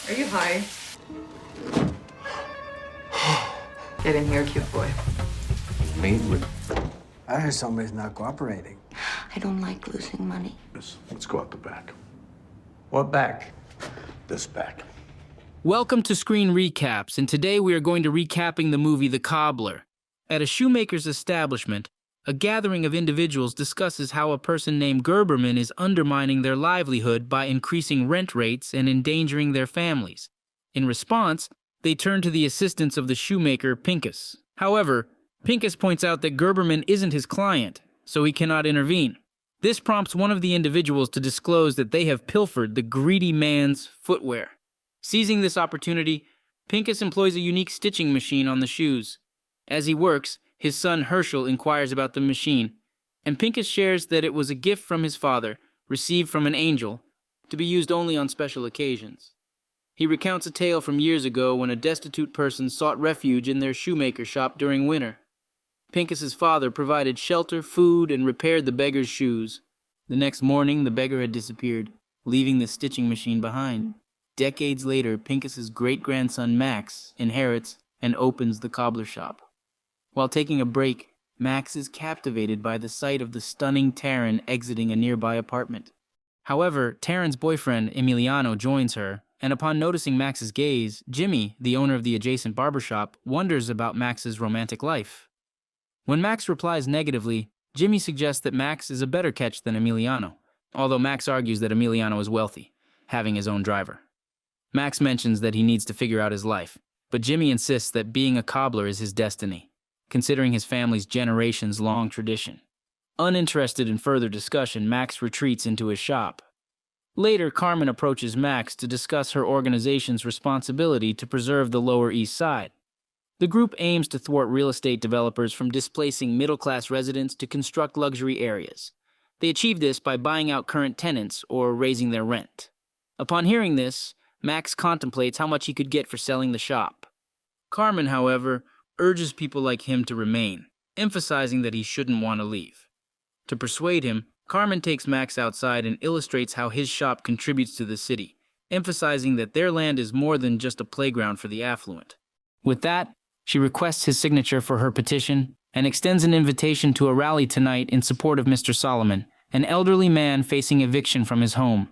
Are you high? Get in here, cute boy. Me? With I heard somebody's not cooperating. I don't like losing money. let's go out the back. What back? This back. Welcome to Screen Recaps, and today we are going to recapping the movie The Cobbler. At a shoemaker's establishment, a gathering of individuals discusses how a person named Gerberman is undermining their livelihood by increasing rent rates and endangering their families. In response, they turn to the assistance of the shoemaker, Pincus. However, Pincus points out that Gerberman isn't his client, so he cannot intervene. This prompts one of the individuals to disclose that they have pilfered the greedy man's footwear. Seizing this opportunity, Pincus employs a unique stitching machine on the shoes. As he works, his son Herschel inquires about the machine, and Pincus shares that it was a gift from his father, received from an angel, to be used only on special occasions. He recounts a tale from years ago when a destitute person sought refuge in their shoemaker shop during winter. Pincus's father provided shelter, food, and repaired the beggar's shoes. The next morning, the beggar had disappeared, leaving the stitching machine behind. Decades later, Pincus's great-grandson Max inherits and opens the cobbler shop. While taking a break, Max is captivated by the sight of the stunning Taryn exiting a nearby apartment. However, Taryn's boyfriend, Emiliano, joins her, and upon noticing Max's gaze, Jimmy, the owner of the adjacent barbershop, wonders about Max's romantic life. When Max replies negatively, Jimmy suggests that Max is a better catch than Emiliano, although Max argues that Emiliano is wealthy, having his own driver. Max mentions that he needs to figure out his life, but Jimmy insists that being a cobbler is his destiny, considering his family's generations-long tradition. Uninterested in further discussion, Max retreats into his shop. Later, Carmen approaches Max to discuss her organization's responsibility to preserve the Lower East Side. The group aims to thwart real estate developers from displacing middle-class residents to construct luxury areas. They achieve this by buying out current tenants or raising their rent. Upon hearing this, Max contemplates how much he could get for selling the shop. Carmen, however, urges people like him to remain, emphasizing that he shouldn't want to leave. To persuade him, Carmen takes Max outside and illustrates how his shop contributes to the city, emphasizing that their land is more than just a playground for the affluent. With that, she requests his signature for her petition and extends an invitation to a rally tonight in support of Mr. Solomon, an elderly man facing eviction from his home.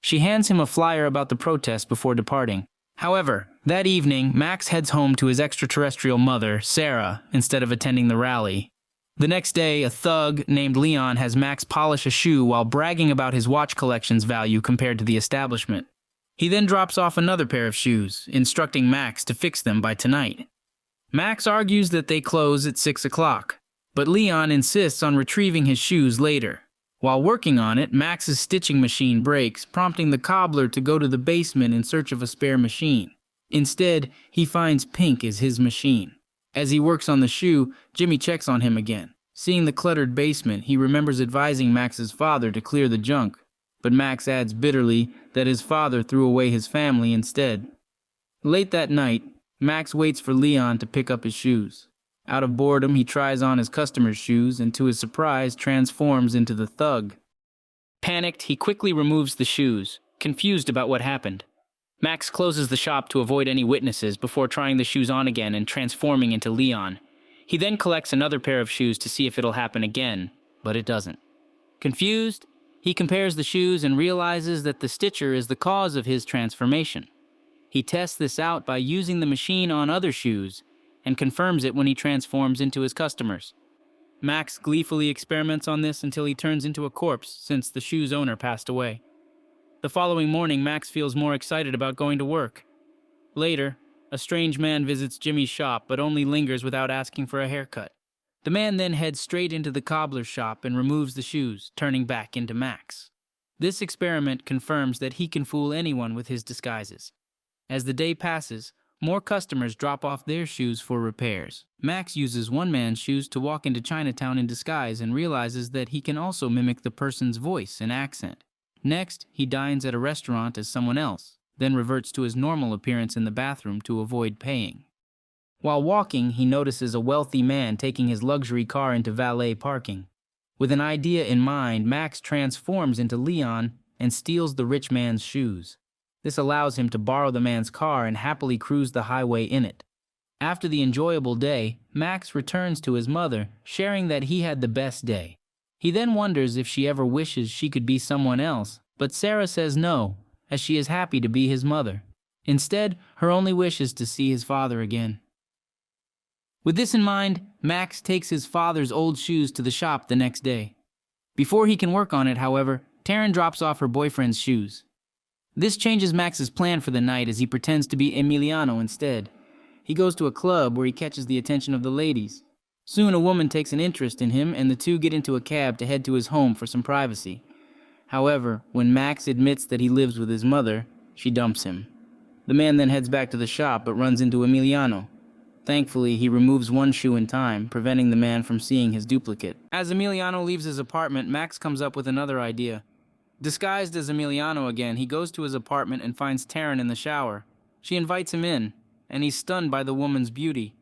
She hands him a flyer about the protest before departing. However, that evening, Max heads home to his extraterrestrial mother, Sarah, instead of attending the rally. The next day, a thug named Leon has Max polish a shoe while bragging about his watch collection's value compared to the establishment. He then drops off another pair of shoes, instructing Max to fix them by tonight. Max argues that they close at 6 o'clock, but Leon insists on retrieving his shoes later. While working on it, Max's stitching machine breaks, prompting the cobbler to go to the basement in search of a spare machine. Instead, he finds Pink as his machine. As he works on the shoe, Jimmy checks on him again. Seeing the cluttered basement, he remembers advising Max's father to clear the junk, but Max adds bitterly that his father threw away his family instead. Late that night, Max waits for Leon to pick up his shoes. Out of boredom, he tries on his customer's shoes and, to his surprise, transforms into the thug. Panicked, he quickly removes the shoes, confused about what happened. Max closes the shop to avoid any witnesses before trying the shoes on again and transforming into Leon. He then collects another pair of shoes to see if it'll happen again, but it doesn't. Confused, he compares the shoes and realizes that the stitcher is the cause of his transformation. He tests this out by using the machine on other shoes, and confirms it when he transforms into his customers. Max gleefully experiments on this until he turns into a corpse since the shoe's owner passed away. The following morning, Max feels more excited about going to work. Later, a strange man visits Jimmy's shop but only lingers without asking for a haircut. The man then heads straight into the cobbler's shop and removes the shoes, turning back into Max. This experiment confirms that he can fool anyone with his disguises. As the day passes, more customers drop off their shoes for repairs. Max uses one man's shoes to walk into Chinatown in disguise and realizes that he can also mimic the person's voice and accent. Next, he dines at a restaurant as someone else, then reverts to his normal appearance in the bathroom to avoid paying. While walking, he notices a wealthy man taking his luxury car into valet parking. With an idea in mind, Max transforms into Leon and steals the rich man's shoes. This allows him to borrow the man's car and happily cruise the highway in it. After the enjoyable day, Max returns to his mother, sharing that he had the best day. He then wonders if she ever wishes she could be someone else, but Sarah says no, as she is happy to be his mother. Instead, her only wish is to see his father again. With this in mind, Max takes his father's old shoes to the shop the next day. Before he can work on it, however, Taryn drops off her boyfriend's shoes. This changes Max's plan for the night as he pretends to be Emiliano instead. He goes to a club where he catches the attention of the ladies. Soon a woman takes an interest in him and the two get into a cab to head to his home for some privacy. However, when Max admits that he lives with his mother, she dumps him. The man then heads back to the shop but runs into Emiliano. Thankfully, he removes one shoe in time, preventing the man from seeing his duplicate. As Emiliano leaves his apartment, Max comes up with another idea. Disguised as Emiliano again, he goes to his apartment and finds Taryn in the shower. She invites him in, and he's stunned by the woman's beauty.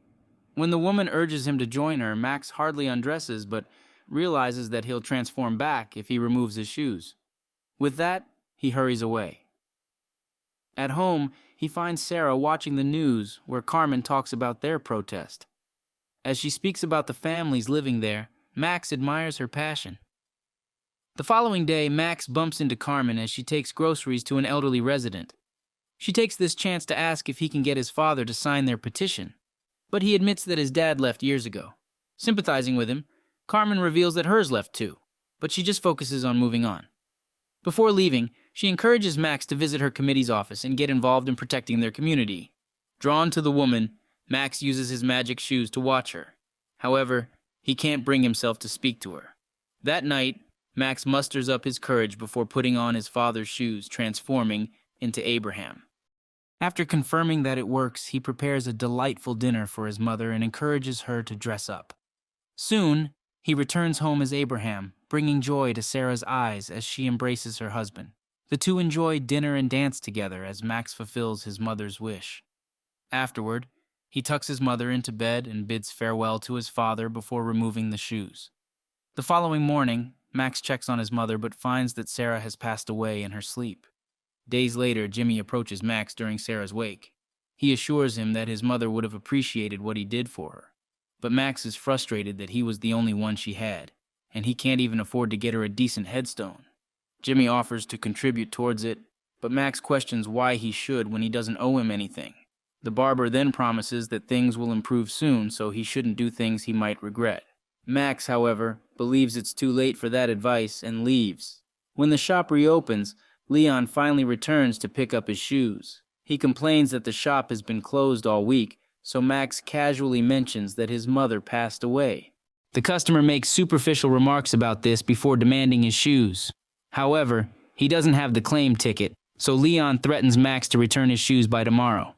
When the woman urges him to join her, Max hardly undresses, but realizes that he'll transform back if he removes his shoes. With that, he hurries away. At home, he finds Sarah watching the news where Carmen talks about their protest. As she speaks about the families living there, Max admires her passion. The following day, Max bumps into Carmen as she takes groceries to an elderly resident. She takes this chance to ask if he can get his father to sign their petition, but he admits that his dad left years ago. Sympathizing with him, Carmen reveals that hers left too, but she just focuses on moving on. Before leaving, she encourages Max to visit her committee's office and get involved in protecting their community. Drawn to the woman, Max uses his magic shoes to watch her. However, he can't bring himself to speak to her. That night, Max musters up his courage before putting on his father's shoes, transforming into Abraham. After confirming that it works, he prepares a delightful dinner for his mother and encourages her to dress up. Soon, he returns home as Abraham, bringing joy to Sarah's eyes as she embraces her husband. The two enjoy dinner and dance together as Max fulfills his mother's wish. Afterward, he tucks his mother into bed and bids farewell to his father before removing the shoes. The following morning, Max checks on his mother but finds that Sarah has passed away in her sleep. Days later, Jimmy approaches Max during Sarah's wake. He assures him that his mother would have appreciated what he did for her. But Max is frustrated that he was the only one she had, and he can't even afford to get her a decent headstone. Jimmy offers to contribute towards it, but Max questions why he should when he doesn't owe him anything. The barber then promises that things will improve soon, so he shouldn't do things he might regret. Max, however, believes it's too late for that advice and leaves. When the shop reopens, Leon finally returns to pick up his shoes. He complains that the shop has been closed all week, so Max casually mentions that his mother passed away. The customer makes superficial remarks about this before demanding his shoes. However, he doesn't have the claim ticket, so Leon threatens Max to return his shoes by tomorrow.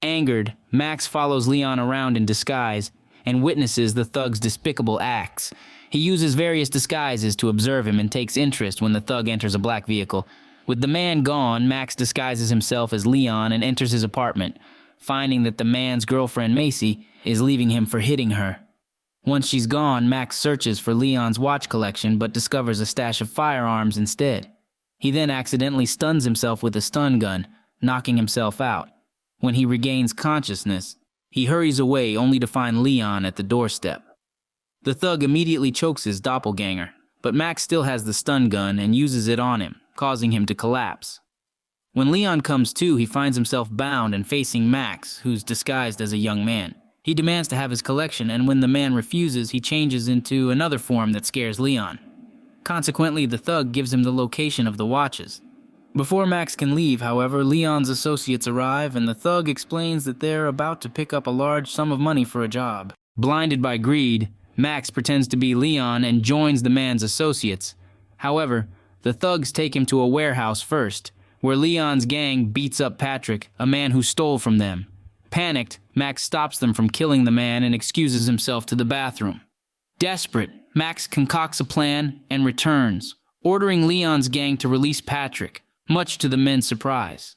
Angered, Max follows Leon around in disguise and witnesses the thug's despicable acts. He uses various disguises to observe him and takes interest when the thug enters a black vehicle. With the man gone, Max disguises himself as Leon and enters his apartment, finding that the man's girlfriend Macy is leaving him for hitting her. Once she's gone, Max searches for Leon's watch collection but discovers a stash of firearms instead. He then accidentally stuns himself with a stun gun, knocking himself out. When he regains consciousness, he hurries away only to find Leon at the doorstep. The thug immediately chokes his doppelganger, but Max still has the stun gun and uses it on him, causing him to collapse. When Leon comes to, he finds himself bound and facing Max, who's disguised as a young man. He demands to have his collection, and when the man refuses, he changes into another form that scares Leon. Consequently, the thug gives him the location of the watches. Before Max can leave, however, Leon's associates arrive, and the thug explains that they're about to pick up a large sum of money for a job. Blinded by greed, Max pretends to be Leon and joins the man's associates. However, the thugs take him to a warehouse first, where Leon's gang beats up Patrick, a man who stole from them. Panicked, Max stops them from killing the man and excuses himself to the bathroom. Desperate, Max concocts a plan and returns, ordering Leon's gang to release Patrick, much to the men's surprise.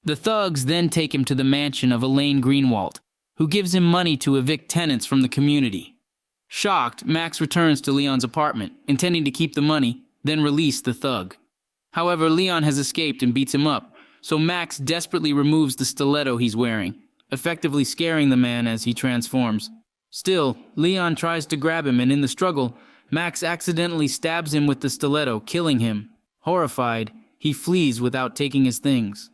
The thugs then take him to the mansion of Elaine Greenwald, who gives him money to evict tenants from the community. Shocked, Max returns to Leon's apartment, intending to keep the money, then release the thug. However, Leon has escaped and beats him up, so Max desperately removes the stiletto he's wearing, effectively scaring the man as he transforms. Still, Leon tries to grab him, and in the struggle, Max accidentally stabs him with the stiletto, killing him. Horrified, he flees without taking his things.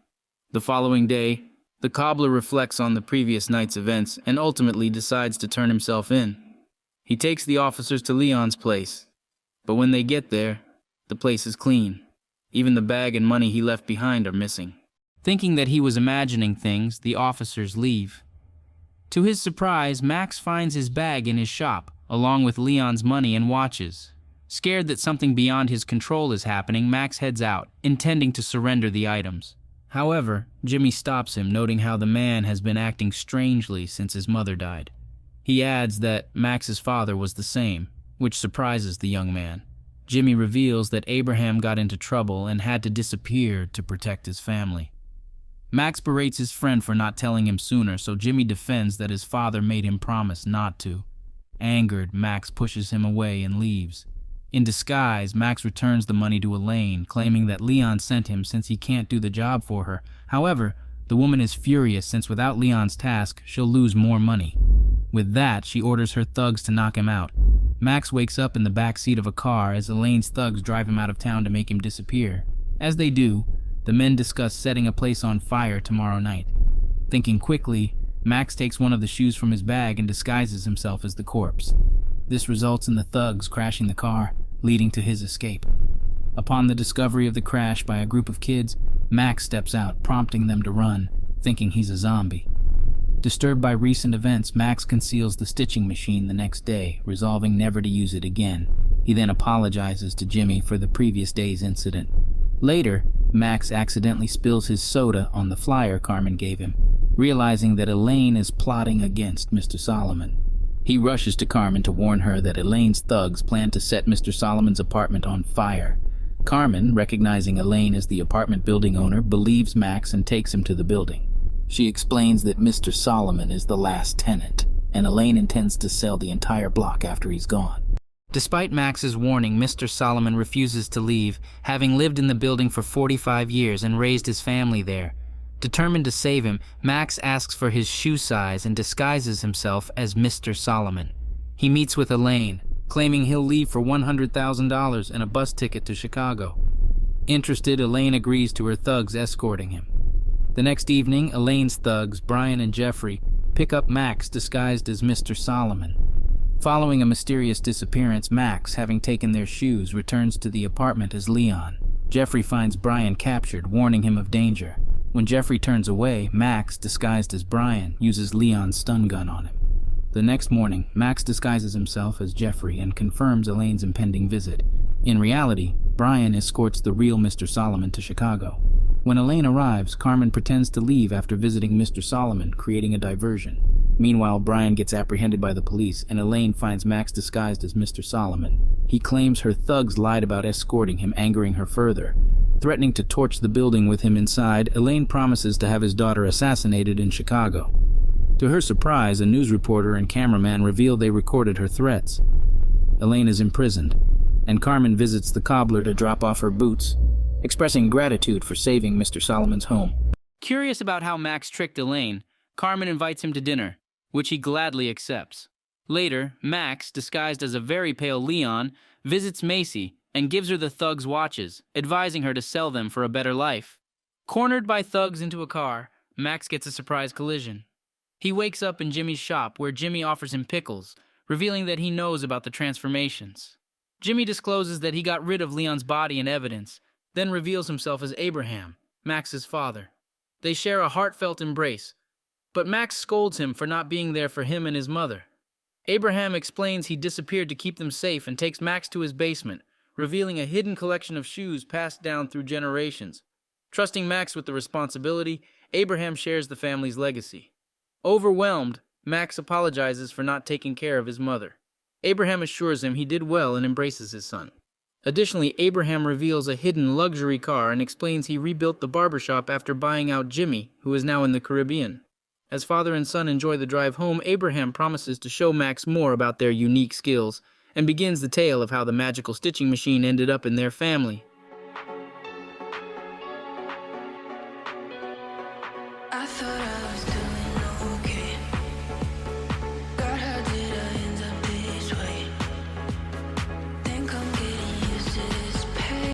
The following day, the cobbler reflects on the previous night's events and ultimately decides to turn himself in. He takes the officers to Leon's place, but when they get there, the place is clean. Even the bag and money he left behind are missing. Thinking that he was imagining things, the officers leave. To his surprise, Max finds his bag in his shop, along with Leon's money and watches. Scared that something beyond his control is happening, Max heads out, intending to surrender the items. However, Jimmy stops him, noting how the man has been acting strangely since his mother died. He adds that Max's father was the same, which surprises the young man. Jimmy reveals that Abraham got into trouble and had to disappear to protect his family. Max berates his friend for not telling him sooner, so Jimmy defends that his father made him promise not to. Angered, Max pushes him away and leaves. In disguise, Max returns the money to Elaine, claiming that Leon sent him since he can't do the job for her. However, the woman is furious since without Leon's task, she'll lose more money. With that, she orders her thugs to knock him out. Max wakes up in the back seat of a car as Elaine's thugs drive him out of town to make him disappear. As they do, the men discuss setting a place on fire tomorrow night. Thinking quickly, Max takes one of the shoes from his bag and disguises himself as the corpse. This results in the thugs crashing the car, leading to his escape. Upon the discovery of the crash by a group of kids, Max steps out, prompting them to run, thinking he's a zombie. Disturbed by recent events, Max conceals the stitching machine the next day, resolving never to use it again. He then apologizes to Jimmy for the previous day's incident. Later, Max accidentally spills his soda on the flyer Carmen gave him, realizing that Elaine is plotting against Mr. Solomon. He rushes to Carmen to warn her that Elaine's thugs plan to set Mr. Solomon's apartment on fire. Carmen, recognizing Elaine as the apartment building owner, believes Max and takes him to the building. She explains that Mr. Solomon is the last tenant, and Elaine intends to sell the entire block after he's gone. Despite Max's warning, Mr. Solomon refuses to leave, having lived in the building for 45 years and raised his family there. Determined to save him, Max asks for his shoe size and disguises himself as Mr. Solomon. He meets with Elaine, claiming he'll leave for $100,000 and a bus ticket to Chicago. Interested, Elaine agrees to her thugs escorting him. The next evening, Elaine's thugs, Brian and Jeffrey, pick up Max disguised as Mr. Solomon. Following a mysterious disappearance, Max, having taken their shoes, returns to the apartment as Leon. Jeffrey finds Brian captured, warning him of danger. When Jeffrey turns away, Max, disguised as Brian, uses Leon's stun gun on him. The next morning, Max disguises himself as Jeffrey and confirms Elaine's impending visit. In reality, Brian escorts the real Mr. Solomon to Chicago. When Elaine arrives, Carmen pretends to leave after visiting Mr. Solomon, creating a diversion. Meanwhile, Brian gets apprehended by the police, and Elaine finds Max disguised as Mr. Solomon. He claims her thugs lied about escorting him, angering her further. Threatening to torch the building with him inside, Elaine promises to have his daughter assassinated in Chicago. To her surprise, a news reporter and cameraman reveal they recorded her threats. Elaine is imprisoned, and Carmen visits the cobbler to drop off her boots, expressing gratitude for saving Mr. Solomon's home. Curious about how Max tricked Elaine, Carmen invites him to dinner, which he gladly accepts. Later, Max, disguised as a very pale Leon, visits Macy and gives her the thugs' watches, advising her to sell them for a better life. Cornered by thugs into a car, Max gets a surprise collision. He wakes up in Jimmy's shop, where Jimmy offers him pickles, revealing that he knows about the transformations. Jimmy discloses that he got rid of Leon's body and evidence, then reveals himself as Abraham, Max's father. They share a heartfelt embrace, but Max scolds him for not being there for him and his mother. Abraham explains he disappeared to keep them safe and takes Max to his basement, revealing a hidden collection of shoes passed down through generations. Trusting Max with the responsibility, Abraham shares the family's legacy. Overwhelmed, Max apologizes for not taking care of his mother. Abraham assures him he did well and embraces his son. Additionally, Abraham reveals a hidden luxury car and explains he rebuilt the barbershop after buying out Jimmy, who is now in the Caribbean. As father and son enjoy the drive home, Abraham promises to show Max more about their unique skills and begins the tale of how the magical stitching machine ended up in their family. I thought I was doing